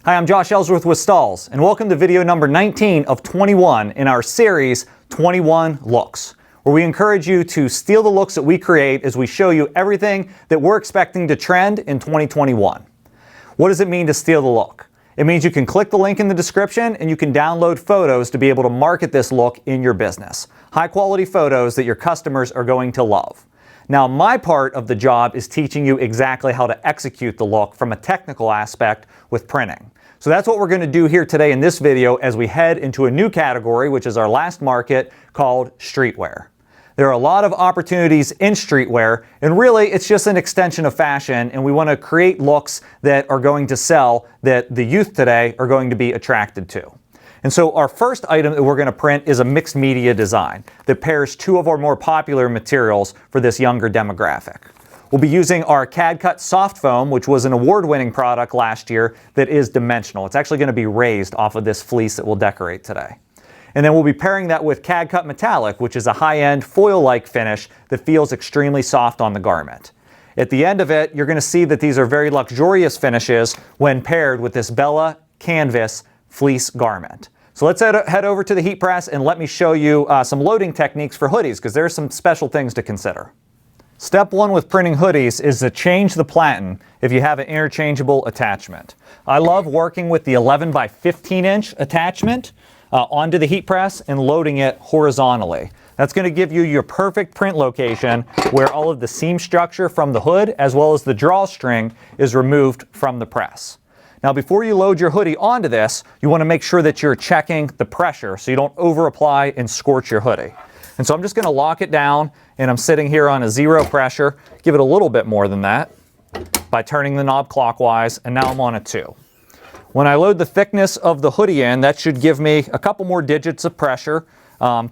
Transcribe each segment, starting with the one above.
Hi, I'm Josh Ellsworth with Stahls, and welcome to video number 19 of 21 in our series 21 Looks, where we encourage you to steal the looks that we create as we show you everything that we're expecting to trend in 2021. What does it mean to steal the look? It means you can click the link in the description and you can download photos to be able to market this look in your business. High quality photos that your customers are going to love. Now, my part of the job is teaching you exactly how to execute the look from a technical aspect with printing. So that's what we're going to do here today in this video as we head into a new category, which is our last market, called streetwear. There are a lot of opportunities in streetwear, and really it's just an extension of fashion, and we want to create looks that are going to sell, that the youth today are going to be attracted to. And so our first item that we're going to print is a mixed media design that pairs two of our more popular materials for this younger demographic. We'll be using our CAD-CUT soft foam, which was an award-winning product last year that is dimensional. It's actually going to be raised off of this fleece that we'll decorate today. And then we'll be pairing that with CAD-CUT metallic, which is a high-end foil-like finish that feels extremely soft on the garment. At the end of it, you're going to see that these are very luxurious finishes when paired with this Bella canvas fleece garment. So let's head over to the heat press and let me show you some loading techniques for hoodies, because there are some special things to consider. Step one with printing hoodies is to change the platen if you have an interchangeable attachment. I love working with the 11 by 15 inch attachment onto the heat press and loading it horizontally. That's going to give you your perfect print location where all of the seam structure from the hood as well as the drawstring is removed from the press. Now, before you load your hoodie onto this, you want to make sure that you're checking the pressure so you don't over apply and scorch your hoodie. And so I'm just going to lock it down, and I'm sitting here on a 0 pressure. Give it a little bit more than that by turning the knob clockwise, and now I'm on a 2. When I load the thickness of the hoodie in, that should give me a couple more digits of pressure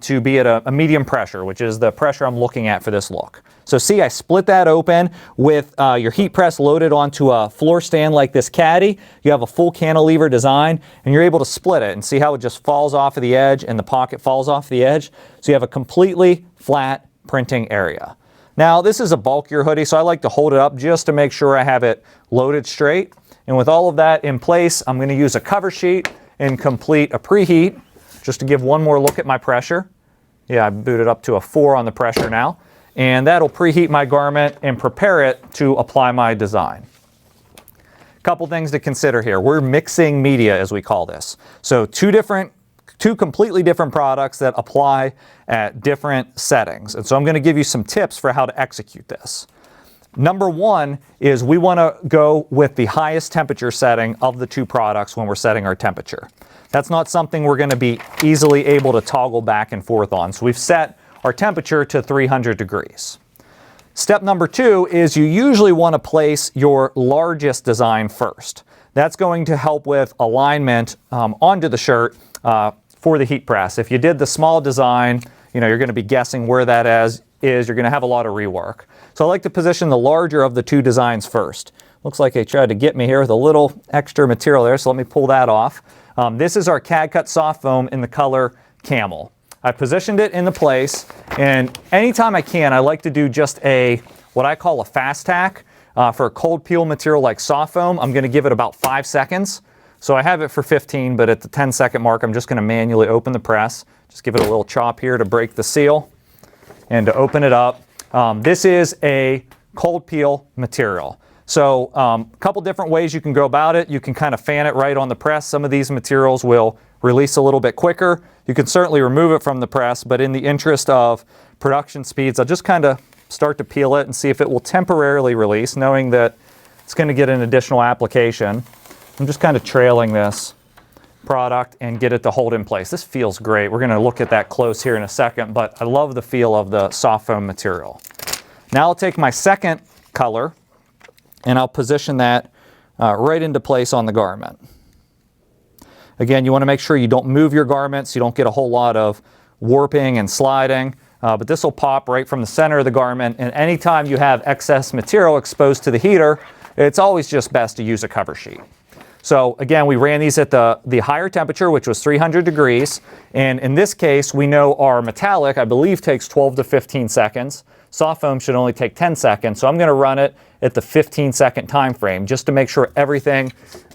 to be at a medium pressure, which is the pressure I'm looking at for this look. So see, I split that open with your heat press loaded onto a floor stand like this caddy. You have a full cantilever design, and you're able to split it and see how it just falls off of the edge and the pocket falls off the edge. So you have a completely flat printing area. Now, this is a bulkier hoodie, so I like to hold it up just to make sure I have it loaded straight. And with all of that in place, I'm going to use a cover sheet and complete a preheat just to give one more look at my pressure. Yeah, I booted up to a 4 on the pressure now. And that'll preheat my garment and prepare it to apply my design. Couple things to consider here. We're mixing media, as we call this. So two completely different products that apply at different settings. And so I'm going to give you some tips for how to execute this. Number one is we want to go with the highest temperature setting of the two products when we're setting our temperature. That's not something we're going to be easily able to toggle back and forth on. So we've set our temperature to 300 degrees. Step number two is you usually want to place your largest design first. That's going to help with alignment onto the shirt for the heat press. If you did the small design, you're going to be guessing where that is. You're going to have a lot of rework. So I like to position the larger of the two designs first. Looks like they tried to get me here with a little extra material there, so let me pull that off. This is our CAD-CUT soft foam in the color Camel. I positioned it in the place, and anytime I can, I like to do just what I call a fast tack. For a cold peel material like soft foam, I'm going to give it about 5 seconds. So I have it for 15, but at the 10-second mark, I'm just going to manually open the press. Just give it a little chop here to break the seal and to open it up. This is a cold peel material. So a couple different ways you can go about it. You can kind of fan it right on the press. Some of these materials will release a little bit quicker. You can certainly remove it from the press, but in the interest of production speeds, I'll just kind of start to peel it and see if it will temporarily release, knowing that it's going to get an additional application. I'm just kind of trailing this product and get it to hold in place. This feels great. We're going to look at that close here in a second, but I love the feel of the soft foam material. Now I'll take my second color and I'll position that right into place on the garment. Again, you want to make sure you don't move your garment so you don't get a whole lot of warping and sliding, but this will pop right from the center of the garment, and anytime you have excess material exposed to the heater, it's always just best to use a cover sheet. So again, we ran these at the higher temperature, which was 300 degrees, and in this case, we know our metallic, I believe, takes 12 to 15 seconds. Soft foam should only take 10 seconds, so I'm going to run it at the 15-second time frame just to make sure everything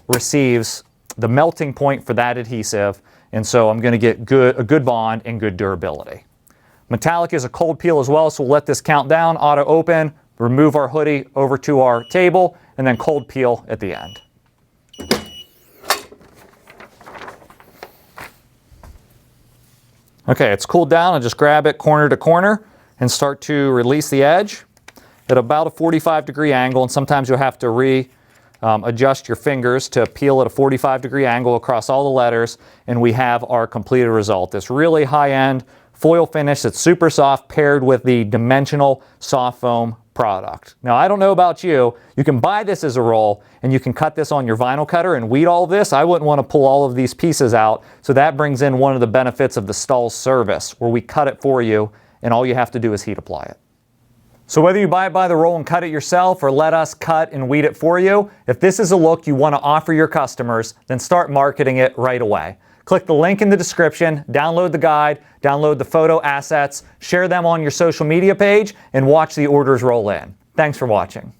receives the melting point for that adhesive, and so I'm going to get a good bond and good durability. Metallic is a cold peel as well, so we'll let this count down, auto open, remove our hoodie over to our table, and then cold peel at the end. Okay, it's cooled down. I'll just grab it corner to corner and start to release the edge at about a 45-degree angle, and sometimes you'll have to adjust your fingers to peel at a 45-degree angle across all the letters, and we have our completed result. This really high-end foil finish that's super soft, paired with the dimensional soft foam product. Now, I don't know about you. You can buy this as a roll, and you can cut this on your vinyl cutter and weed all of this. I wouldn't want to pull all of these pieces out, so that brings in one of the benefits of the Stahls service, where we cut it for you, and all you have to do is heat apply it. So whether you buy it by the roll and cut it yourself, or let us cut and weed it for you, if this is a look you want to offer your customers, then start marketing it right away. Click the link in the description, download the guide, download the photo assets, share them on your social media page, and watch the orders roll in. Thanks for watching.